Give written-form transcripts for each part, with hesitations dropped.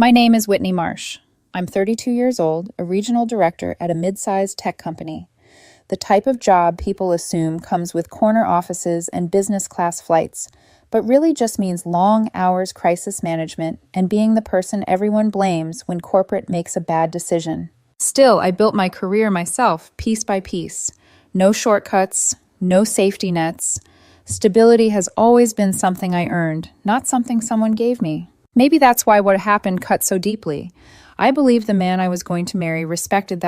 My name is Whitney Marsh. I'm 32 years old, a regional director at a mid-sized tech company. The type of job people assume comes with corner offices and business class flights, but really just means long hours crisis management and being the person everyone blames when corporate makes a bad decision. Still, I built my career myself, piece by piece. No shortcuts, no safety nets. Stability has always been something I earned, not something someone gave me. Maybe that's why what happened cut so deeply. I believed the man I was going to marry respected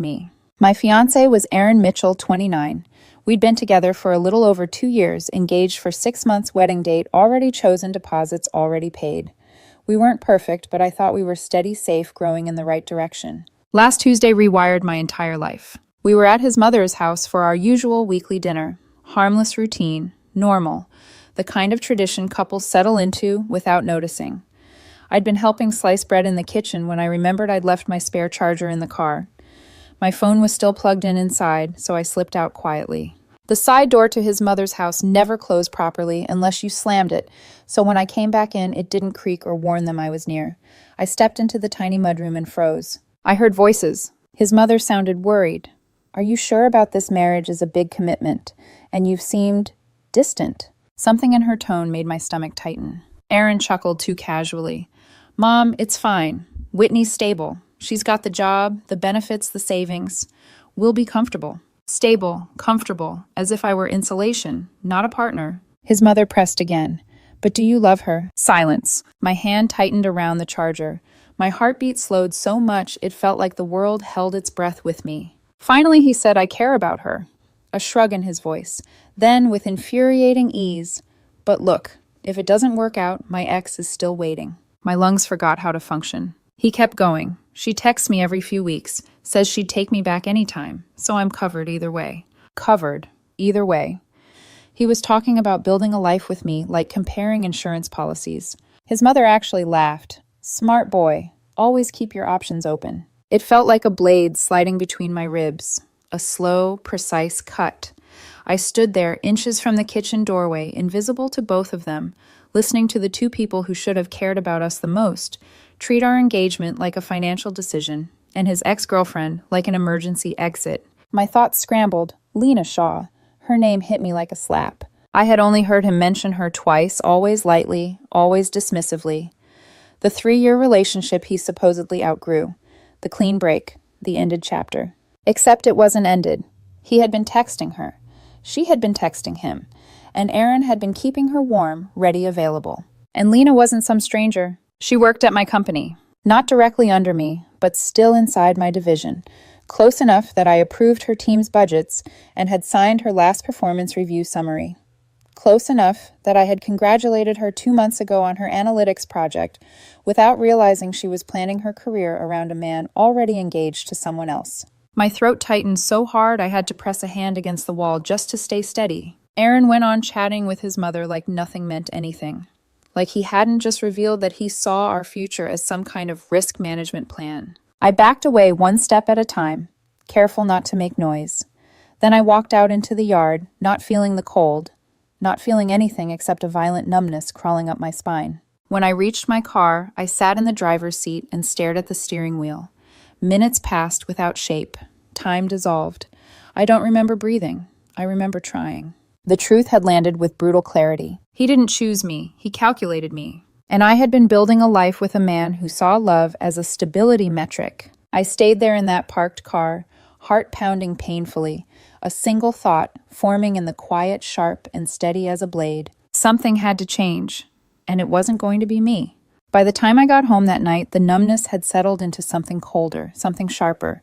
me. My fiancé was Aaron Mitchell, 29. We'd been together for a little over 2 years, engaged for 6 months, wedding date already chosen, deposits already paid. We weren't perfect, but I thought we were steady, safe, growing in the right direction. Last Tuesday rewired my entire life. We were at his mother's house for our usual weekly dinner. Harmless routine, normal. The kind of tradition couples settle into without noticing. I'd been helping slice bread in the kitchen when I remembered I'd left my spare charger in the car. My phone was still plugged in inside, so I slipped out quietly. The side door to his mother's house never closed properly unless you slammed it, so when I came back in, it didn't creak or warn them I was near. I stepped into the tiny mudroom and froze. I heard voices. His mother sounded worried. "Are you sure about this marriage is a big commitment? And you've seemed distant." Something in her tone made my stomach tighten. Aaron chuckled too casually. "Mom, it's fine. Whitney's stable. She's got the job, the benefits, the savings. We'll be comfortable." Stable, comfortable, as if I were insulation, not a partner. His mother pressed again. "But do you love her?" Silence. My hand tightened around the charger. My heartbeat slowed so much it felt like the world held its breath with me. Finally, he said, "I care about her." A shrug in his voice. Then, with infuriating ease, "But look, if it doesn't work out, my ex is still waiting." My lungs forgot how to function. He kept going. "She texts me every few weeks, says she'd take me back anytime, so I'm covered either way." Covered, either way. He was talking about building a life with me, like comparing insurance policies. His mother actually laughed. "Smart boy. Always keep your options open." It felt like a blade sliding between my ribs. A slow, precise cut. I stood there, inches from the kitchen doorway, invisible to both of them, listening to the two people who should have cared about us the most treat our engagement like a financial decision, and his ex-girlfriend like an emergency exit. My thoughts scrambled. Lena Shaw. Her name hit me like a slap. I had only heard him mention her twice, always lightly, always dismissively. The 3-year relationship he supposedly outgrew. The clean break. The ended chapter. Except it wasn't ended. He had been texting her. She had been texting him. And Aaron had been keeping her warm, ready, available. And Lena wasn't some stranger. She worked at my company. Not directly under me, but still inside my division. Close enough that I approved her team's budgets and had signed her last performance review summary. Close enough that I had congratulated her 2 months ago on her analytics project without realizing she was planning her career around a man already engaged to someone else. My throat tightened so hard I had to press a hand against the wall just to stay steady. Aaron went on chatting with his mother like nothing meant anything. Like he hadn't just revealed that he saw our future as some kind of risk management plan. I backed away one step at a time, careful not to make noise. Then I walked out into the yard, not feeling the cold, not feeling anything except a violent numbness crawling up my spine. When I reached my car, I sat in the driver's seat and stared at the steering wheel. Minutes passed without shape. Time dissolved. I don't remember breathing. I remember trying. The truth had landed with brutal clarity. He didn't choose me. He calculated me. And I had been building a life with a man who saw love as a stability metric. I stayed there in that parked car, heart pounding painfully, a single thought forming in the quiet, sharp, and steady as a blade. Something had to change, and it wasn't going to be me. By the time I got home that night, the numbness had settled into something colder, something sharper.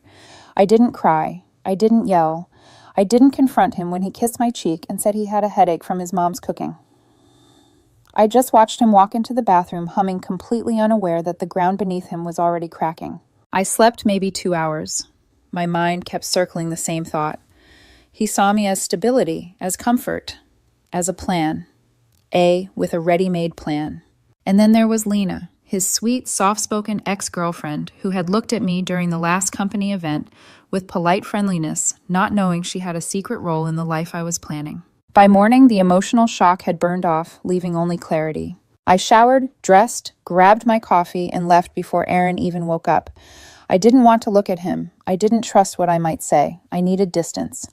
I didn't cry. I didn't yell. I didn't confront him when he kissed my cheek and said he had a headache from his mom's cooking. I just watched him walk into the bathroom, humming, completely unaware that the ground beneath him was already cracking. I slept maybe 2 hours. My mind kept circling the same thought. He saw me as stability, as comfort, as a plan. With a ready-made plan. And then there was Lena, his sweet, soft-spoken ex-girlfriend who had looked at me during the last company event with polite friendliness, not knowing she had a secret role in the life I was planning. By morning, the emotional shock had burned off, leaving only clarity. I showered, dressed, grabbed my coffee, and left before Aaron even woke up. I didn't want to look at him. I didn't trust what I might say. I needed distance.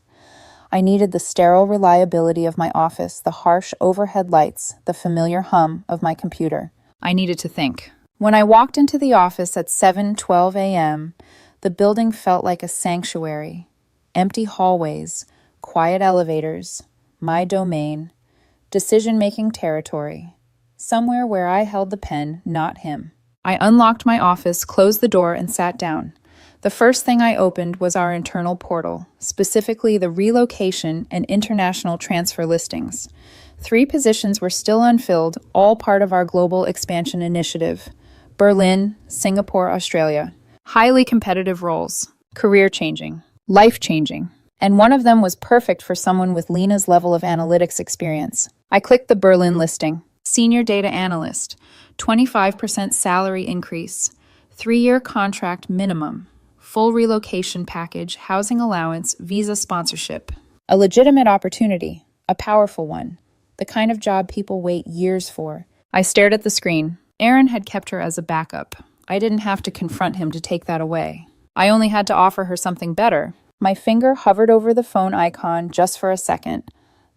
I needed the sterile reliability of my office, the harsh overhead lights, the familiar hum of my computer. I needed to think. When I walked into the office at 7:12 a.m., the building felt like a sanctuary. Empty hallways, quiet elevators, my domain, decision-making territory. Somewhere where I held the pen, not him. I unlocked my office, closed the door, and sat down. The first thing I opened was our internal portal, specifically the relocation and international transfer listings. 3 positions were still unfilled, all part of our global expansion initiative. Berlin, Singapore, Australia. Highly competitive roles. Career-changing. Life-changing. And one of them was perfect for someone with Lena's level of analytics experience. I clicked the Berlin listing. Senior Data Analyst. 25% salary increase. 3-year contract minimum. Full relocation package, housing allowance, visa sponsorship. A legitimate opportunity. A powerful one. The kind of job people wait years for. I stared at the screen. Aaron had kept her as a backup. I didn't have to confront him to take that away. I only had to offer her something better. My finger hovered over the phone icon just for a second.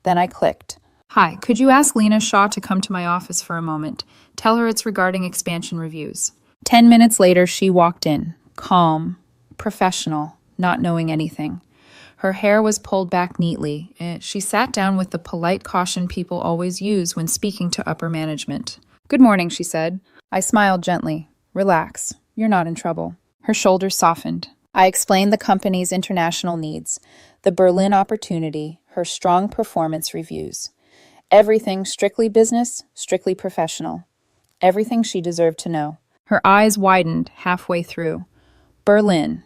Then I clicked. Hi, could you ask Lena Shaw to come to my office for a moment? Tell her it's regarding expansion reviews. 10 minutes later, she walked in. Calm, professional, not knowing anything. Her hair was pulled back neatly. She sat down with the polite caution people always use when speaking to upper management. Good morning, she said. I smiled gently. Relax. You're not in trouble. Her shoulders softened. I explained the company's international needs, the Berlin opportunity, her strong performance reviews. Everything strictly business, strictly professional. Everything she deserved to know. Her eyes widened halfway through. Berlin.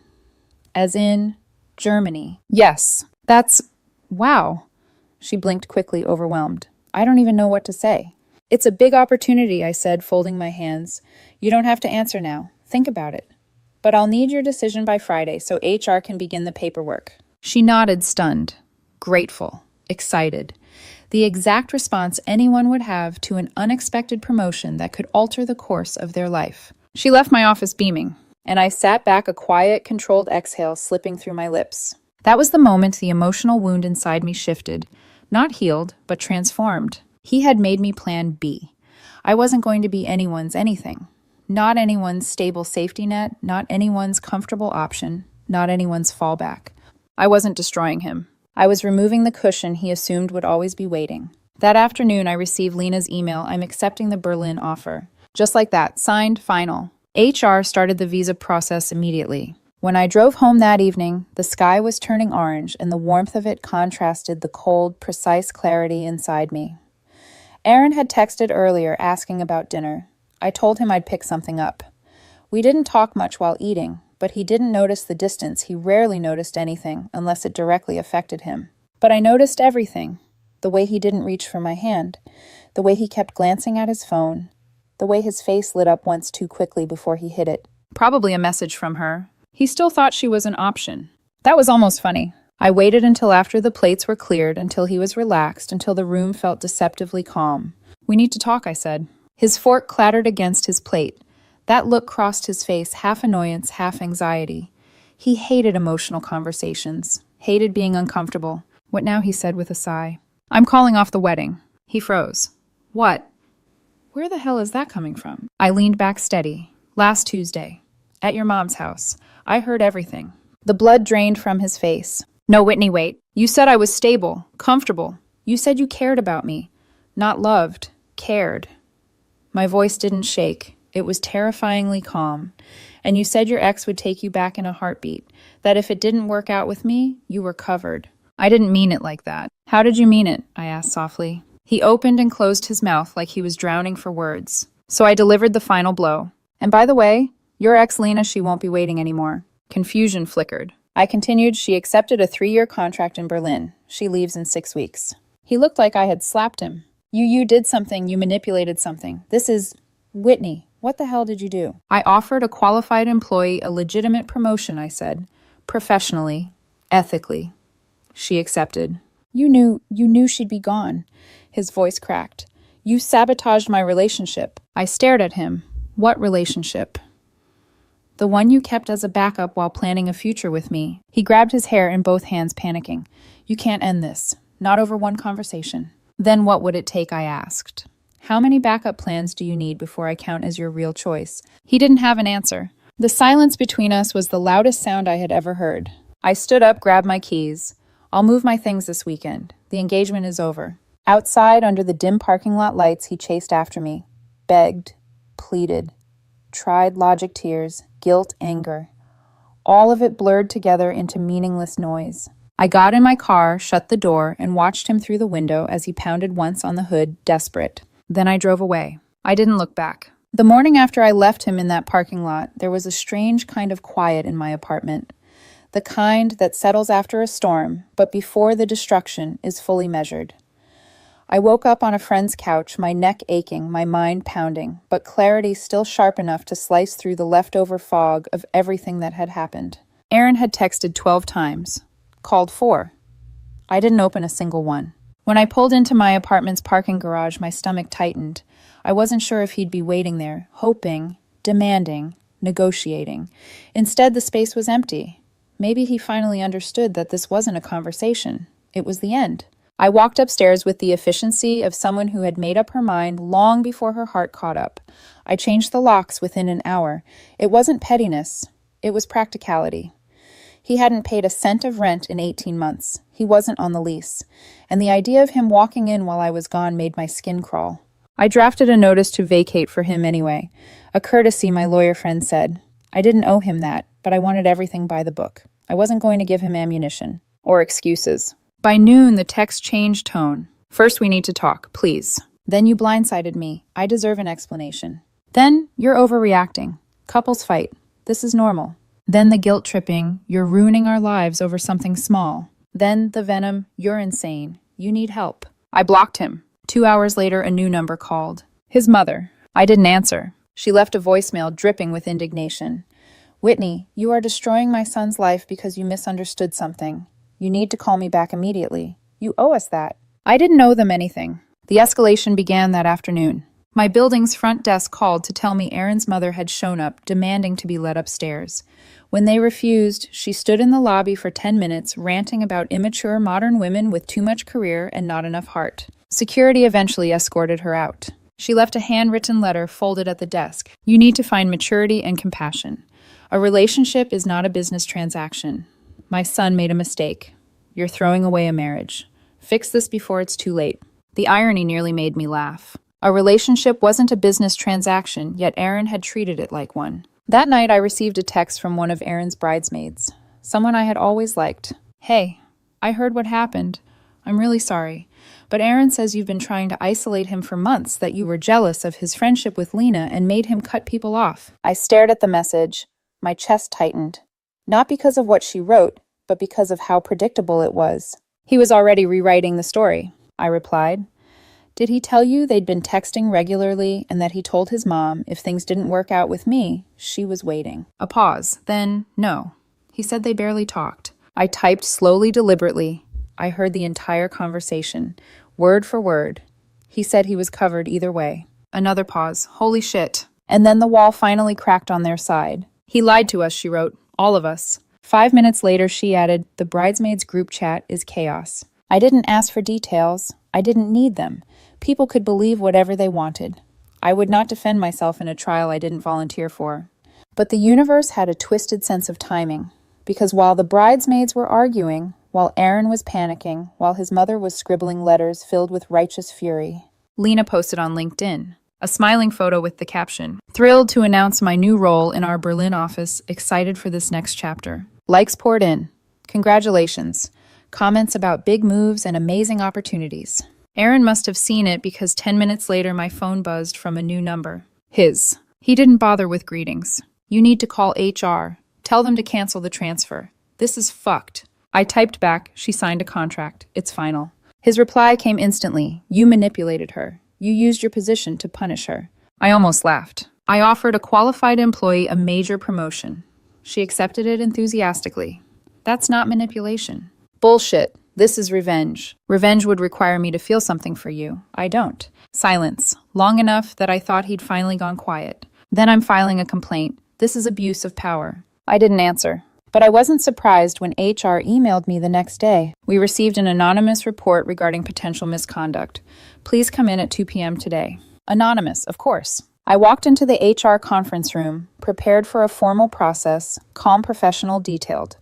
As in Germany. Yes, that's... Wow. She blinked quickly, overwhelmed. I don't even know what to say. It's a big opportunity, I said, folding my hands. You don't have to answer now. Think about it. But I'll need your decision by Friday so HR can begin the paperwork. She nodded, stunned, grateful, excited. The exact response anyone would have to an unexpected promotion that could alter the course of their life. She left my office beaming, and I sat back, a quiet, controlled exhale slipping through my lips. That was the moment the emotional wound inside me shifted. Not healed, but transformed. He had made me plan B. I wasn't going to be anyone's anything. Not anyone's stable safety net, not anyone's comfortable option, not anyone's fallback. I wasn't destroying him. I was removing the cushion he assumed would always be waiting. That afternoon, I received Lena's email. I'm accepting the Berlin offer. Just like that, signed, final. HR started the visa process immediately. When I drove home that evening, the sky was turning orange, and the warmth of it contrasted the cold, precise clarity inside me. Aaron had texted earlier asking about dinner. I told him I'd pick something up. We didn't talk much while eating, but he didn't notice the distance. He rarely noticed anything unless it directly affected him. But I noticed everything. The way he didn't reach for my hand, the way he kept glancing at his phone, the way his face lit up once too quickly before he hit it. Probably a message from her. He still thought she was an option. That was almost funny. I waited until after the plates were cleared, until he was relaxed, until the room felt deceptively calm. We need to talk, I said. His fork clattered against his plate. That look crossed his face, half annoyance, half anxiety. He hated emotional conversations, hated being uncomfortable. What now, he said with a sigh. I'm calling off the wedding. He froze. What? Where the hell is that coming from? I leaned back steady. Last Tuesday. At your mom's house. I heard everything. The blood drained from his face. No, Whitney, wait. You said I was stable, comfortable. You said you cared about me. Not loved, cared. My voice didn't shake. It was terrifyingly calm. And you said your ex would take you back in a heartbeat. That if it didn't work out with me, you were covered. I didn't mean it like that. How did you mean it? I asked softly. He opened and closed his mouth like he was drowning for words. So I delivered the final blow. And by the way, your ex Lena, she won't be waiting anymore. Confusion flickered. I continued. She accepted a 3-year contract in Berlin. She leaves in 6 weeks. He looked like I had slapped him. You did something. You manipulated something. This is... Whitney, what the hell did you do? I offered a qualified employee a legitimate promotion, I said. Professionally. Ethically. She accepted. You knew she'd be gone. His voice cracked. You sabotaged my relationship. I stared at him. What relationship? The one you kept as a backup while planning a future with me. He grabbed his hair in both hands, panicking. You can't end this. Not over one conversation. Then what would it take, I asked. How many backup plans do you need before I count as your real choice? He didn't have an answer. The silence between us was the loudest sound I had ever heard. I stood up, grabbed my keys. I'll move my things this weekend. The engagement is over. Outside, under the dim parking lot lights, he chased after me. Begged. Pleaded. Tried logic tears. Guilt, anger. All of it blurred together into meaningless noise. I got in my car, shut the door, and watched him through the window as he pounded once on the hood, desperate. Then I drove away. I didn't look back. The morning after I left him in that parking lot, there was a strange kind of quiet in my apartment. The kind that settles after a storm, but before the destruction is fully measured. I woke up on a friend's couch, my neck aching, my mind pounding, but clarity still sharp enough to slice through the leftover fog of everything that had happened. Aaron had texted 12 times. Called 4. I didn't open a single one. When I pulled into my apartment's parking garage, my stomach tightened. I wasn't sure if he'd be waiting there, hoping, demanding, negotiating. Instead, the space was empty. Maybe he finally understood that this wasn't a conversation. It was the end. I walked upstairs with the efficiency of someone who had made up her mind long before her heart caught up. I changed the locks within an hour. It wasn't pettiness. It was practicality. He hadn't paid a cent of rent in 18 months. He wasn't on the lease. And the idea of him walking in while I was gone made my skin crawl. I drafted a notice to vacate for him anyway. A courtesy, my lawyer friend said. I didn't owe him that, but I wanted everything by the book. I wasn't going to give him ammunition. Or excuses. By noon, the text changed tone. First, we need to talk, please. Then you blindsided me. I deserve an explanation. Then, you're overreacting. Couples fight. This is normal. Then the guilt tripping, you're ruining our lives over something small. Then the venom, you're insane. You need help. I blocked him. 2 hours later, a new number called. His mother. I didn't answer. She left a voicemail dripping with indignation. Whitney, you are destroying my son's life because you misunderstood something. You need to call me back immediately. You owe us that. I didn't owe them anything. The escalation began that afternoon. My building's front desk called to tell me Aaron's mother had shown up, demanding to be let upstairs. When they refused, she stood in the lobby for 10 minutes, ranting about immature modern women with too much career and not enough heart. Security eventually escorted her out. She left a handwritten letter folded at the desk. You need to find maturity and compassion. A relationship is not a business transaction. My son made a mistake. You're throwing away a marriage. Fix this before it's too late. The irony nearly made me laugh. A relationship wasn't a business transaction, yet Aaron had treated it like one. That night, I received a text from one of Aaron's bridesmaids, someone I had always liked. Hey, I heard what happened. I'm really sorry. But Aaron says you've been trying to isolate him for months, that you were jealous of his friendship with Lena and made him cut people off. I stared at the message. My chest tightened. Not because of what she wrote, but because of how predictable it was. He was already rewriting the story, I replied. Did he tell you they'd been texting regularly and that he told his mom if things didn't work out with me, she was waiting? A pause. Then, no. He said they barely talked. I typed slowly, deliberately. I heard the entire conversation, word for word. He said he was covered either way. Another pause. Holy shit. And then the wall finally cracked on their side. He lied to us, she wrote. All of us. 5 minutes later, she added, the bridesmaids group chat is chaos. I didn't ask for details. I didn't need them. People could believe whatever they wanted. I would not defend myself in a trial I didn't volunteer for. But the universe had a twisted sense of timing. Because while the bridesmaids were arguing, while Aaron was panicking, while his mother was scribbling letters filled with righteous fury, Lena posted on LinkedIn a smiling photo with the caption, thrilled to announce my new role in our Berlin office, excited for this next chapter. Likes poured in. Congratulations. Comments about big moves and amazing opportunities. Aaron must have seen it because 10 minutes later my phone buzzed from a new number. His. He didn't bother with greetings. You need to call HR. Tell them to cancel the transfer. This is fucked. I typed back. She signed a contract. It's final. His reply came instantly. You manipulated her. You used your position to punish her. I almost laughed. I offered a qualified employee a major promotion. She accepted it enthusiastically. That's not manipulation. Bullshit. This is revenge. Revenge would require me to feel something for you. I don't. Silence. Long enough that I thought he'd finally gone quiet. Then I'm filing a complaint. This is abuse of power. I didn't answer. But I wasn't surprised when HR emailed me the next day. We received an anonymous report regarding potential misconduct. Please come in at 2 p.m. today. Anonymous, of course. I walked into the HR conference room, prepared for a formal process, calm, professional, detailed.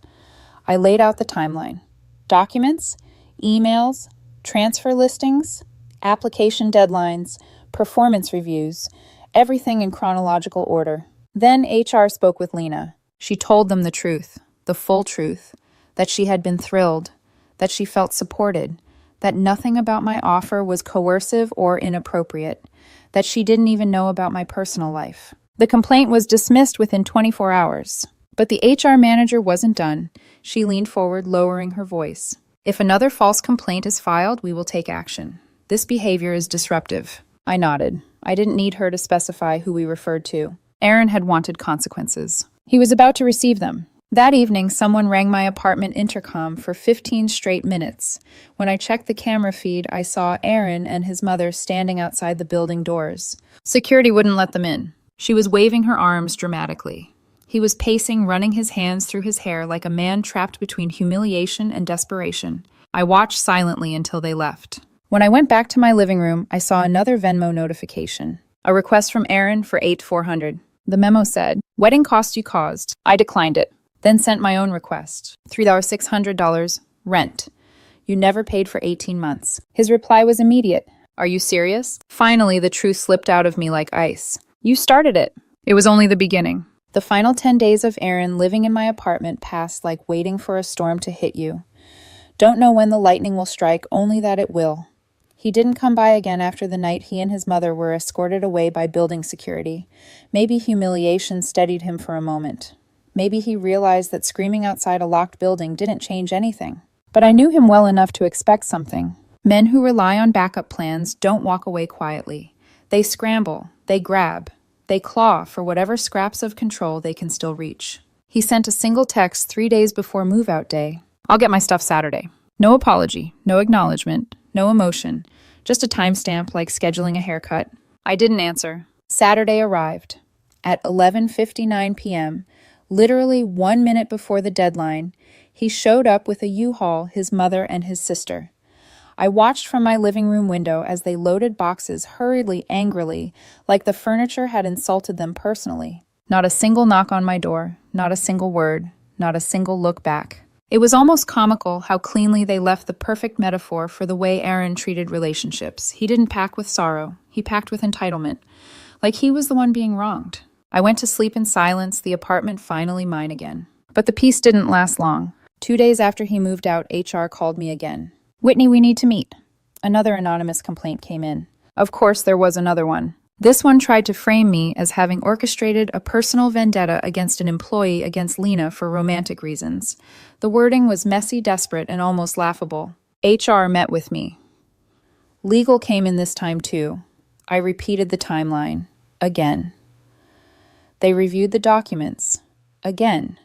I laid out the timeline. Documents, emails, transfer listings, application deadlines, performance reviews, everything in chronological order. Then HR spoke with Lena. She told them the truth, the full truth, that she had been thrilled, that she felt supported, that nothing about my offer was coercive or inappropriate, that she didn't even know about my personal life. The complaint was dismissed within 24 hours. But the HR manager wasn't done. She leaned forward, lowering her voice. If another false complaint is filed, we will take action. This behavior is disruptive. I nodded. I didn't need her to specify who we referred to. Aaron had wanted consequences. He was about to receive them. That evening, someone rang my apartment intercom for 15 straight minutes. When I checked the camera feed, I saw Aaron and his mother standing outside the building doors. Security wouldn't let them in. She was waving her arms dramatically. He was pacing, running his hands through his hair like a man trapped between humiliation and desperation. I watched silently until they left. When I went back to my living room, I saw another Venmo notification. A request from Aaron for $8,400. The memo said, "Wedding cost you caused." I declined it, then sent my own request. $3,600, rent. You never paid for 18 months. His reply was immediate. Are you serious? Finally, the truth slipped out of me like ice. You started it. It was only the beginning. The final 10 days of Aaron living in my apartment passed like waiting for a storm to hit you. Don't know when the lightning will strike, only that it will. He didn't come by again after the night he and his mother were escorted away by building security. Maybe humiliation steadied him for a moment. Maybe he realized that screaming outside a locked building didn't change anything. But I knew him well enough to expect something. Men who rely on backup plans don't walk away quietly. They scramble, they grab, they claw for whatever scraps of control they can still reach. He sent a single text 3 days before move-out day. I'll get my stuff Saturday. No apology, no acknowledgement, no emotion, just a timestamp like scheduling a haircut. I didn't answer. Saturday arrived. At 11:59 p.m., literally 1 minute before the deadline, he showed up with a U-Haul, his mother, and his sister. I watched from my living room window as they loaded boxes hurriedly, angrily, like the furniture had insulted them personally. Not a single knock on my door, not a single word, not a single look back. It was almost comical how cleanly they left the perfect metaphor for the way Aaron treated relationships. He didn't pack with sorrow, he packed with entitlement, like he was the one being wronged. I went to sleep in silence, the apartment finally mine again. But the peace didn't last long. 2 days after he moved out, HR called me again. Whitney, we need to meet. Another anonymous complaint came in. Of course, there was another one. This one tried to frame me as having orchestrated a personal vendetta against an employee against Lena for romantic reasons. The wording was messy, desperate, and almost laughable. HR met with me. Legal came in this time too. I repeated the timeline. Again. They reviewed the documents. Again.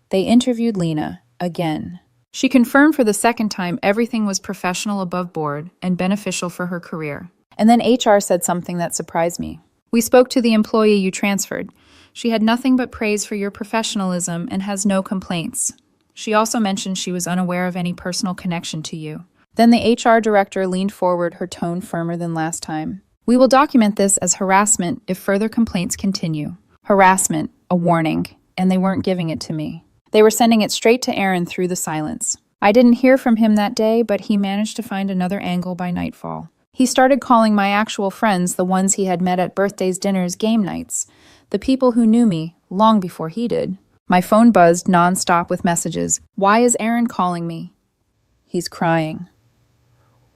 They interviewed Lena. Again. She confirmed for the second time everything was professional, above board, and beneficial for her career. And then HR said something that surprised me. We spoke to the employee you transferred. She had nothing but praise for your professionalism and has no complaints. She also mentioned she was unaware of any personal connection to you. Then the HR director leaned forward, her tone firmer than last time. We will document this as harassment if further complaints continue. Harassment, a warning, and they weren't giving it to me. They were sending it straight to Aaron through the silence. I didn't hear from him that day, but he managed to find another angle by nightfall. He started calling my actual friends, the ones he had met at birthdays, dinners, game nights, the people who knew me long before he did. My phone buzzed nonstop with messages. Why is Aaron calling me? He's crying.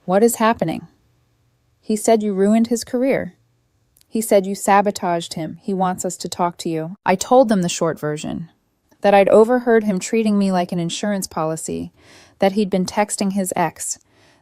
What is happening? He said you ruined his career. He said you sabotaged him. He wants us to talk to you. I told them the short version. That I'd overheard him treating me like an insurance policy. That he'd been texting his ex.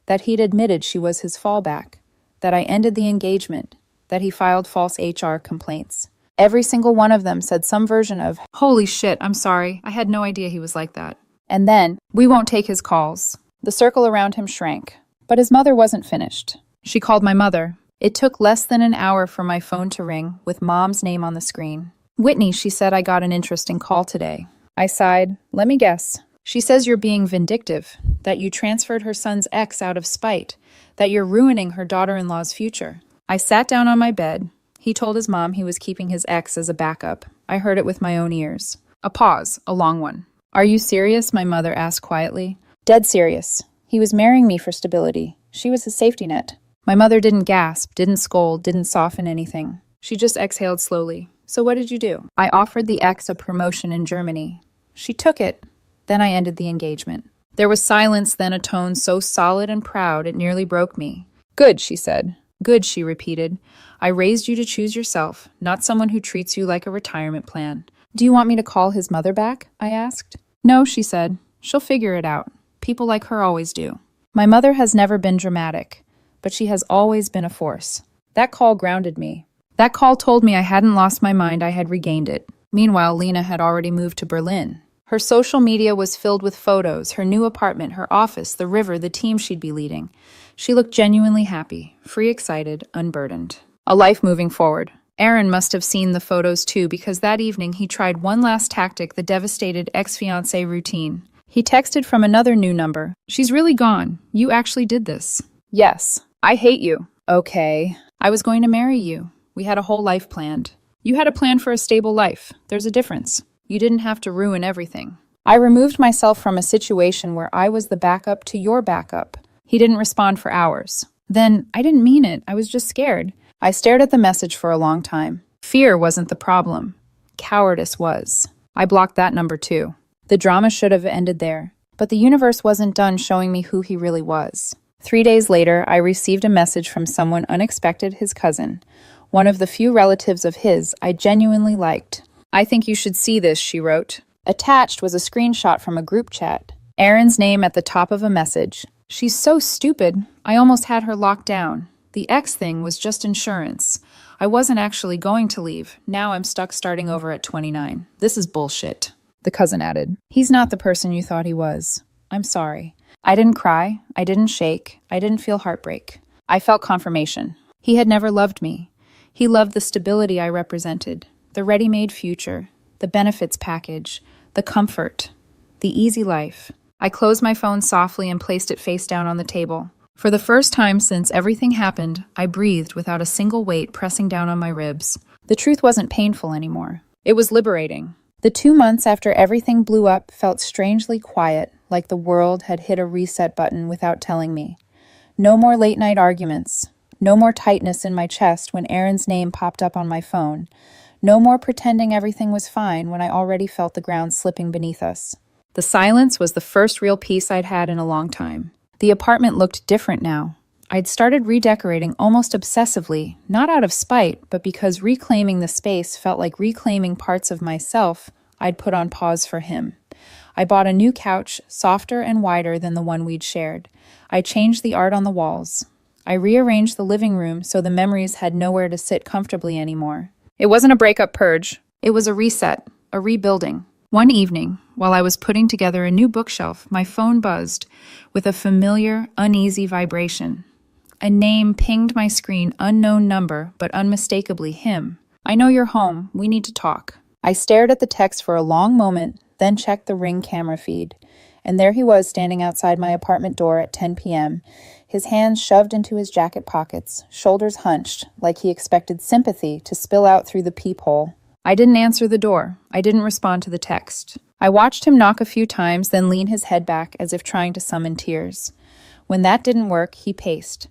That he'd admitted she was his fallback. That I ended the engagement. That he filed false HR complaints. Every single one of them said some version of, "Holy shit, I'm sorry. I had no idea he was like that." And then, "We won't take his calls. The circle around him shrank. But his mother wasn't finished. She called my mother. It took less than an hour for my phone to ring, with Mom's name on the screen. "Whitney," she said, "I got an interesting call today." I sighed. "Let me guess." "She says you're being vindictive, that you transferred her son's ex out of spite, that you're ruining her daughter-in-law's future." I sat down on my bed. He told his mom he was keeping his ex as a backup. I heard it with my own ears. A pause, a long one. "Are you serious?" my mother asked quietly. "Dead serious. He was marrying me for stability. She was his safety net." My mother didn't gasp, didn't scold, didn't soften anything. She just exhaled slowly. "So what did you do?" "I offered the ex a promotion in Germany. She took it. Then I ended the engagement." There was silence, then a tone so solid and proud it nearly broke me. "Good," she said. "Good," she repeated. "I raised you to choose yourself, not someone who treats you like a retirement plan." "Do you want me to call his mother back?" I asked. "No," she said. "She'll figure it out. People like her always do." My mother has never been dramatic, but she has always been a force. That call grounded me. That call told me I hadn't lost my mind, I had regained it. Meanwhile, Lena had already moved to Berlin. Her social media was filled with photos, her new apartment, her office, the river, the team she'd be leading. She looked genuinely happy, free, excited, unburdened. A life moving forward. Aaron must have seen the photos too, because that evening he tried one last tactic, the devastated ex-fiancé routine. He texted from another new number. "She's really gone. You actually did this." "Yes. I hate you." "Okay. I was going to marry you. We had a whole life planned." "You had a plan for a stable life. There's a difference. You didn't have to ruin everything." I removed myself from a situation where I was the backup to your backup. He didn't respond for hours. Then, I didn't mean it. I was just scared. I stared at the message for a long time. Fear wasn't the problem. Cowardice was. I blocked that number too. The drama should have ended there. But the universe wasn't done showing me who he really was. 3 days later, I received a message from someone unexpected, his cousin, one of the few relatives of his I genuinely liked. "I think you should see this," she wrote. Attached was a screenshot from a group chat. Aaron's name at the top of a message. "She's so stupid. I almost had her locked down. The ex thing was just insurance. I wasn't actually going to leave. Now I'm stuck starting over at 29. This is bullshit." The cousin added, "He's not the person you thought he was. I'm sorry." I didn't cry. I didn't shake. I didn't feel heartbreak. I felt confirmation. He had never loved me. He loved the stability I represented, the ready-made future, the benefits package, the comfort, the easy life. I closed my phone softly and placed it face down on the table. For the first time since everything happened, I breathed without a single weight pressing down on my ribs. The truth wasn't painful anymore. It was liberating. The 2 months after everything blew up felt strangely quiet, like the world had hit a reset button without telling me. No more late-night arguments. No more tightness in my chest when Aaron's name popped up on my phone. No more pretending everything was fine when I already felt the ground slipping beneath us. The silence was the first real peace I'd had in a long time. The apartment looked different now. I'd started redecorating almost obsessively, not out of spite, but because reclaiming the space felt like reclaiming parts of myself I'd put on pause for him. I bought a new couch, softer and wider than the one we'd shared. I changed the art on the walls. I rearranged the living room so the memories had nowhere to sit comfortably anymore. It wasn't a breakup purge. It was a reset, a rebuilding. One evening, while I was putting together a new bookshelf, my phone buzzed with a familiar, uneasy vibration. A name pinged my screen, unknown number, but unmistakably him. "I know you're home. We need to talk." I stared at the text for a long moment, then checked the Ring camera feed. And there he was standing outside my apartment door at 10 p.m., his hands shoved into his jacket pockets, shoulders hunched, like he expected sympathy to spill out through the peephole. I didn't answer the door. I didn't respond to the text. I watched him knock a few times, then lean his head back as if trying to summon tears. When that didn't work, he paced.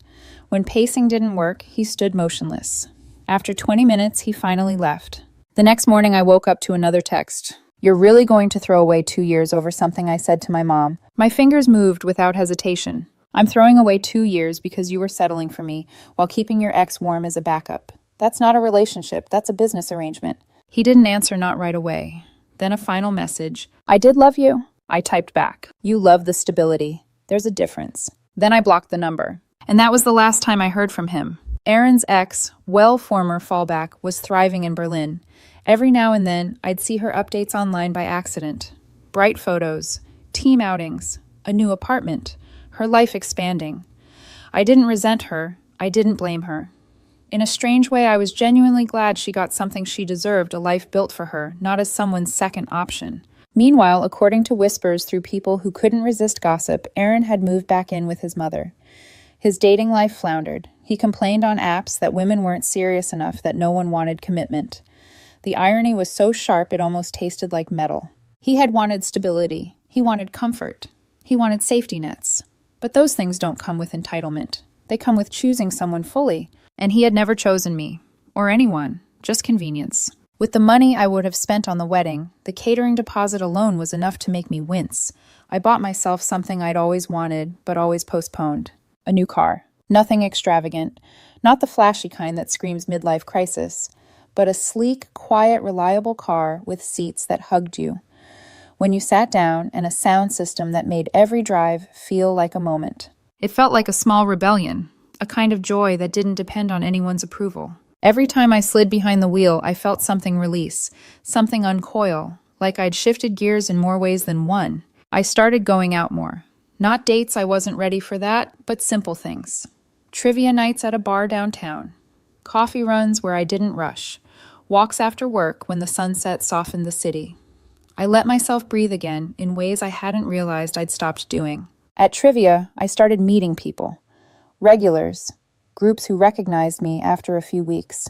When pacing didn't work, he stood motionless. After 20 minutes, he finally left. The next morning, I woke up to another text. "You're really going to throw away 2 years over something I said to my mom?" My fingers moved without hesitation. "I'm throwing away 2 years because you were settling for me while keeping your ex warm as a backup. That's not a relationship, that's a business arrangement." He didn't answer, not right away. Then a final message. "I did love you." I typed back. "You love the stability. There's a difference." Then I blocked the number. And that was the last time I heard from him. Aaron's ex, former fallback, was thriving in Berlin. Every now and then, I'd see her updates online by accident. Bright photos, team outings, a new apartment, her life expanding. I didn't resent her. I didn't blame her. In a strange way, I was genuinely glad she got something she deserved, a life built for her, not as someone's second option. Meanwhile, according to whispers through people who couldn't resist gossip, Aaron had moved back in with his mother. His dating life floundered. He complained on apps that women weren't serious enough, that no one wanted commitment. The irony was so sharp it almost tasted like metal. He had wanted stability. He wanted comfort. He wanted safety nets. But those things don't come with entitlement. They come with choosing someone fully. And he had never chosen me, or anyone, just convenience. With the money I would have spent on the wedding, the catering deposit alone was enough to make me wince. I bought myself something I'd always wanted, but always postponed. A new car. Nothing extravagant. Not the flashy kind that screams midlife crisis, but a sleek, quiet, reliable car with seats that hugged you when you sat down, and a sound system that made every drive feel like a moment. It felt like a small rebellion, a kind of joy that didn't depend on anyone's approval. Every time I slid behind the wheel, I felt something release, something uncoil, like I'd shifted gears in more ways than one. I started going out more. Not dates, I wasn't ready for that, but simple things. Trivia nights at a bar downtown. Coffee runs where I didn't rush. Walks after work when the sunset softened the city. I let myself breathe again in ways I hadn't realized I'd stopped doing. At trivia, I started meeting people. Regulars, groups who recognized me after a few weeks.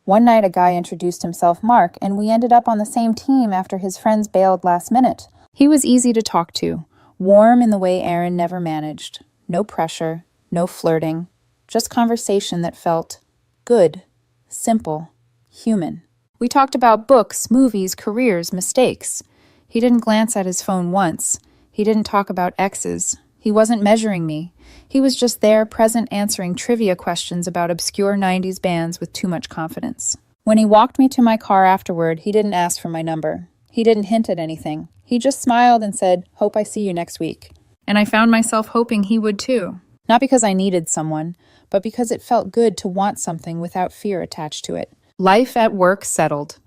One night a guy introduced himself Mark, and we ended up on the same team after his friends bailed last minute. He was easy to talk to, warm in the way Aaron never managed. No pressure, no flirting, just conversation that felt good, simple, human. We talked about books, movies, careers, mistakes. He didn't glance at his phone once. He didn't talk about exes. He wasn't measuring me. He was just there, present, answering trivia questions about obscure 90s bands with too much confidence. When he walked me to my car afterward, he didn't ask for my number. He didn't hint at anything. He just smiled and said, "Hope I see you next week." And I found myself hoping he would too. Not because I needed someone, but because it felt good to want something without fear attached to it. Life at work settled.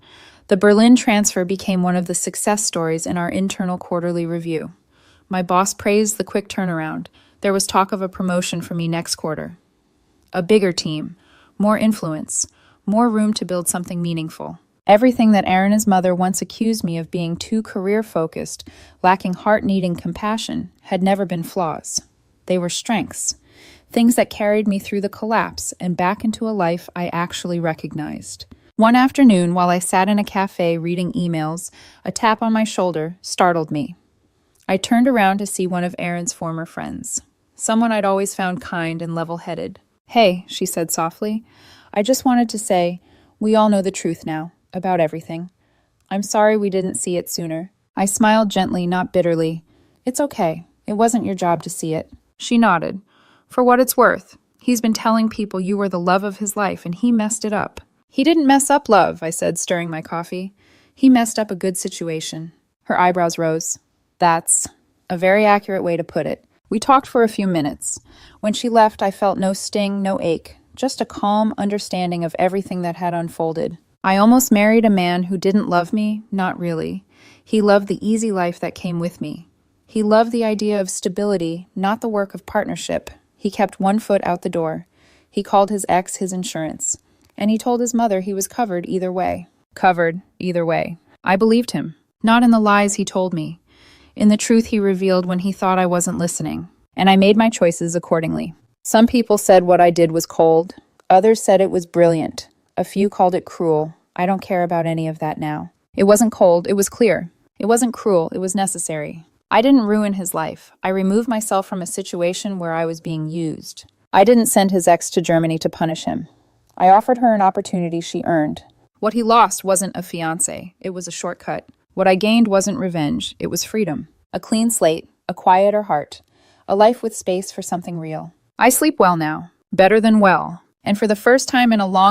The Berlin transfer became one of the success stories in our internal quarterly review. My boss praised the quick turnaround. There was talk of a promotion for me next quarter. A bigger team, more influence, more room to build something meaningful. Everything that Aaron's mother once accused me of being too career-focused, lacking heart, needing compassion, had never been flaws. They were strengths. Things that carried me through the collapse and back into a life I actually recognized. One afternoon, while I sat in a cafe reading emails, a tap on my shoulder startled me. I turned around to see one of Aaron's former friends, someone I'd always found kind and level-headed. "Hey," she said softly, "I just wanted to say, we all know the truth now, about everything. I'm sorry we didn't see it sooner." I smiled gently, not bitterly. "It's okay. It wasn't your job to see it." She nodded. "For what it's worth, he's been telling people you were the love of his life, and he messed it up." "He didn't mess up love," I said, stirring my coffee. "He messed up a good situation." Her eyebrows rose. "That's a very accurate way to put it." We talked for a few minutes. When she left, I felt no sting, no ache, just a calm understanding of everything that had unfolded. I almost married a man who didn't love me, not really. He loved the easy life that came with me. He loved the idea of stability, not the work of partnership. He kept one foot out the door. He called his ex his insurance. And he told his mother he was covered either way. Covered either way. I believed him. Not in the lies he told me. In the truth he revealed when he thought I wasn't listening. And I made my choices accordingly. Some people said what I did was cold. Others said it was brilliant. A few called it cruel. I don't care about any of that now. It wasn't cold, it was clear. It wasn't cruel, it was necessary. I didn't ruin his life. I removed myself from a situation where I was being used. I didn't send his ex to Germany to punish him. I offered her an opportunity she earned. What he lost wasn't a fiancé, it was a shortcut. What I gained wasn't revenge, it was freedom. A clean slate, a quieter heart, a life with space for something real. I sleep well now, better than well. And for the first time in a long